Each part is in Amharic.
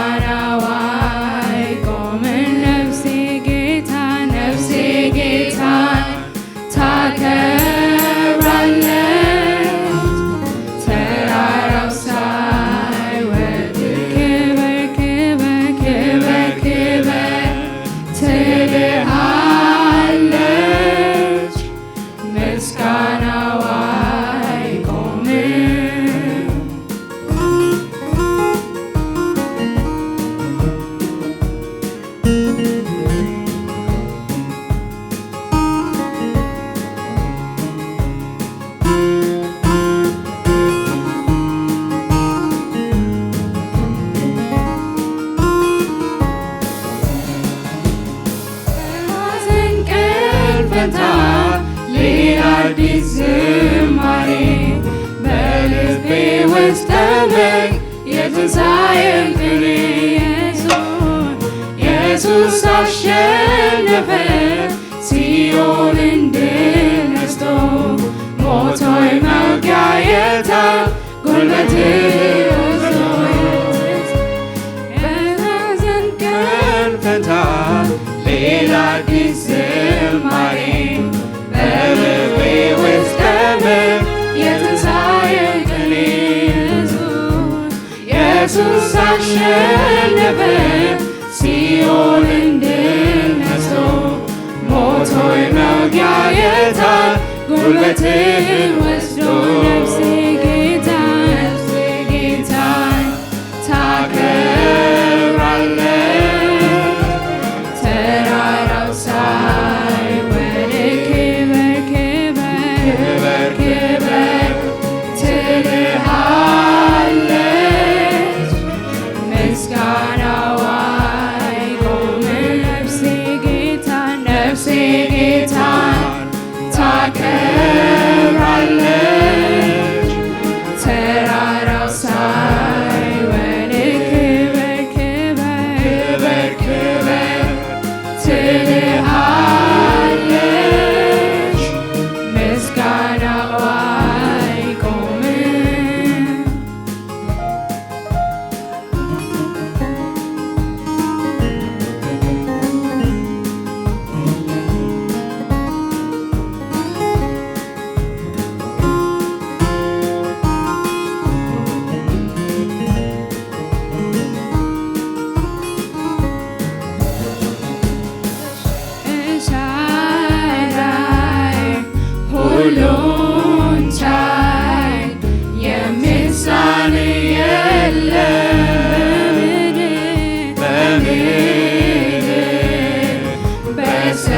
ምስጋናዋ አይቆምም ነፍሴ ጌታን ታከብራለች ተራራው ሳይወርድ ክበር ክበር ክበር ክበር ትልሃለች ምስጋናዋ አይቆምም። በሐዘን ቀን ፈንታ ሌላ አዲስ ዝማሬ በልቤ ውስጥ ተመኝ የትንሣኤን ቅኔ ኢየሱስ አሸነፈ ሲኦልን ድል ነስቶ ሞቶይ መውጊያ የታ ጉልበት ወስዶ በሐዘን ቀን ፈንታ ሌላ አዲስ ዝማሬ በልቤ ውስጥ ተመኝ የትንሣኤን ቅኔ ኢየሱስ አሸነፈ ሲኦልን ድል ነስቶ ሞቶይ መውጊያ የታ ጉልበትን ወስዶ ነፍሴ ጌታን ታከብራለች ተራራው ሳይወርድ ክበር ክበር ትልሃለች ምስጋናዋ አይቆምም ነፍሴ ጌታን ታከብራለች ተራራው ሳይወርድ ክበር ክበር ትልሃለች ምስጋናዋ አይቆምም። ኤልሻዳይ ሁሉን ቻይ የሚሳንህ የለም በምድር በሰማይ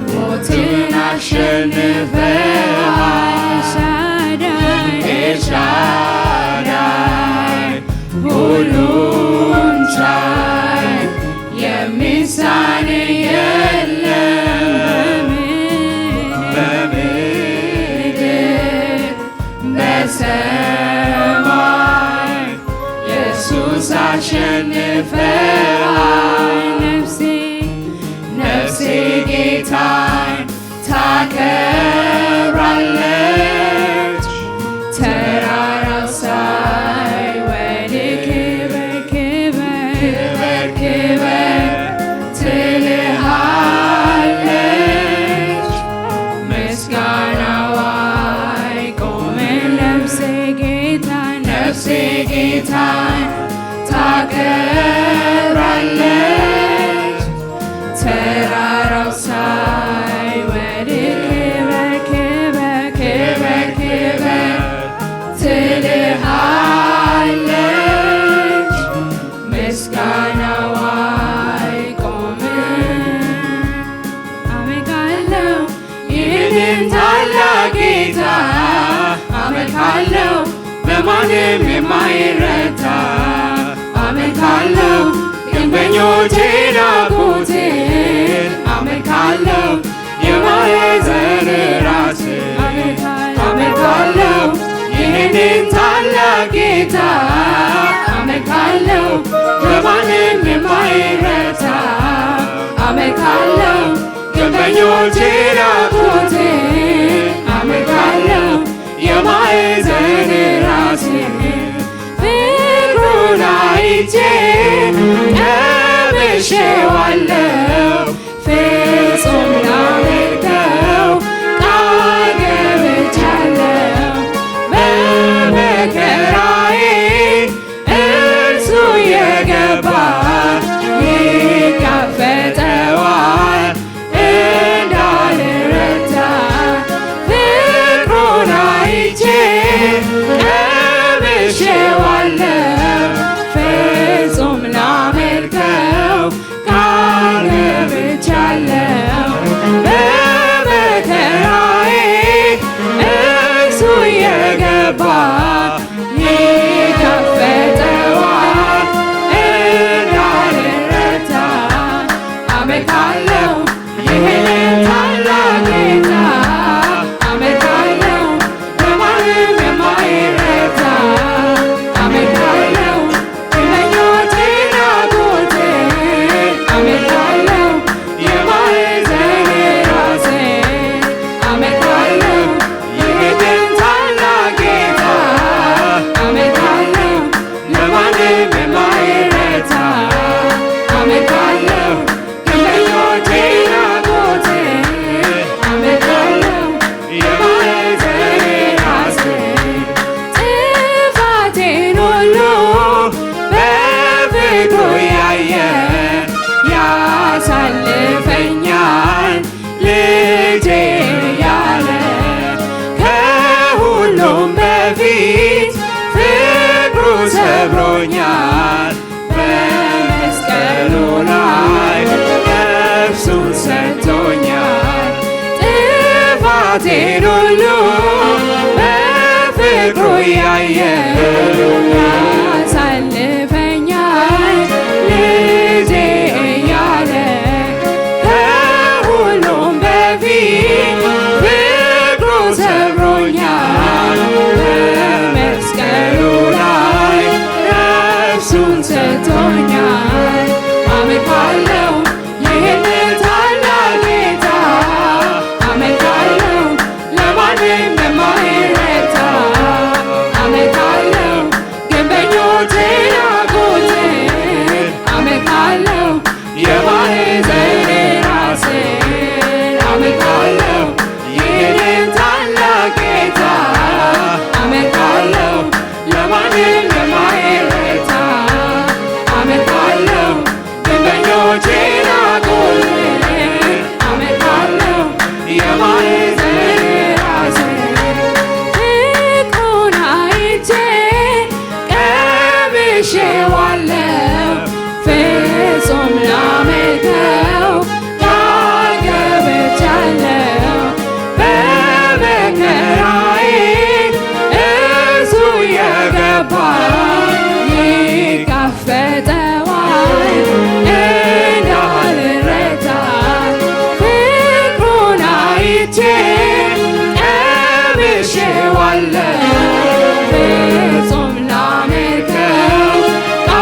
ሞትን አሸንፈሃል ኤልሻዳይ ሁሉን ቻይ የሚሳንህ የለም በምድር በሰማይ ኢየሱስ አሸንፈሃል ነፍሴ ጌታን ታከብራለች ተራራው ሳይወርድ ክበር ክበር ትልሃለች ምስጋናዋ አይቆምም ነፍሴ ጌታን ታከብራለች ተራራው ሳይወርድ ክበር ትልሃለች ምስጋናዋ አይቆምም። አመልካለሁ ይህንን ታላቅ ጌታ አመልካለሁ በማንም የማይረታ አመልካለሁ ግንበኞች ናቁትን አመልካለሁ የማዕዘን ራስ አመልካለሁ ይህንን ታላቅ ጌታ አመልካለሁ በማንም የማይረታ አመልካለሁ ግንበኞች ናቁትን አመልካለሁ የማዕዘን ራስ ፍቅር አይቼ ቀምሼዋለሁ ፍጹም ላመልከው ቃል ገብቻለሁ በመከራዬ እርሱ የገባ ይጋፈጠዋል እንዳልረታ ፍቅሩን አይቼ ቀምሼዋለሁ ፍጹም ላመልከው ቃል ገብቻለሁ በመከራዬ እርሱ የገባ ይጋፈጠዋል እንዳልረታ አመልካለሁ ይህንን ታላቅ ጌታ አመልካለሁ ለማንም የማይረታ አመልካለሁ የምኞቴን ናፍቆቴን አመልካለሁ የማዕዘኔ ራሴን አመልካለሁ ይህንን ታላቅ ጌታ አመልካለሁ ለማንም የማይረታ አመልካለሁ የምኞቴን ናፍቆቴን አመልካለሁ የማዕዘኔ ራሴን ጥፋቴን ሁሉ በፍቅሩ ያየ ያሳልፈኛል ልጄ ያለ ከሁሉም በፊት ፍቅሩ ሰብሮኛል በመስቀሉ ላይ ነፍሱን ሰጥቶኛል ጥፋቴን ሁሉ በፍቅሩ ያየ ያሳልፈኛል ልጄ እያለ ከሁሉም በፊት ፍቅሩ ሰብሮኛል በመስቀሉ ላይ ነፍሱን ሰጥቶኛል አመልካለሁ ይህንን ታላቅ ጌታ አመልካለሁ ለማንም የማይረታ አመልካለሁ ግንበኞቼን ናቁቴን አመልካለሁ የማዕዘኔ ራሴን አመልካለሁ ይህንን ታላቅ ጌታ አመልካለሁ ለማንም የማይረታ አመልካለሁ ግንበኞቼን ናቁቴን አመልካለሁ የማዕዘኔ ራሴን ፍቅሩን አይቼ ቀምሼዋለሁ ፍጹም ላመልከው ቃል ገብቻለሁ በመከራዬ እርሱ የገባ ይጋፈጠዋል እንዳልረታ ፍቅሩን አይቼ ቀምሼዋለሁ ፍጹም ላመልከው ቃል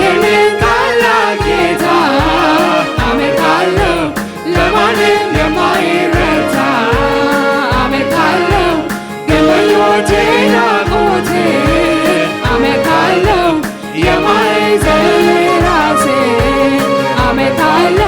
ይህንን ታላቅ ጌታ አመልካለሁ ለማንም የማይረታ አመልካለሁ ግንበኞቼ ናቁት አመልካለሁ የማይዘል ራሴ አመልካለሁ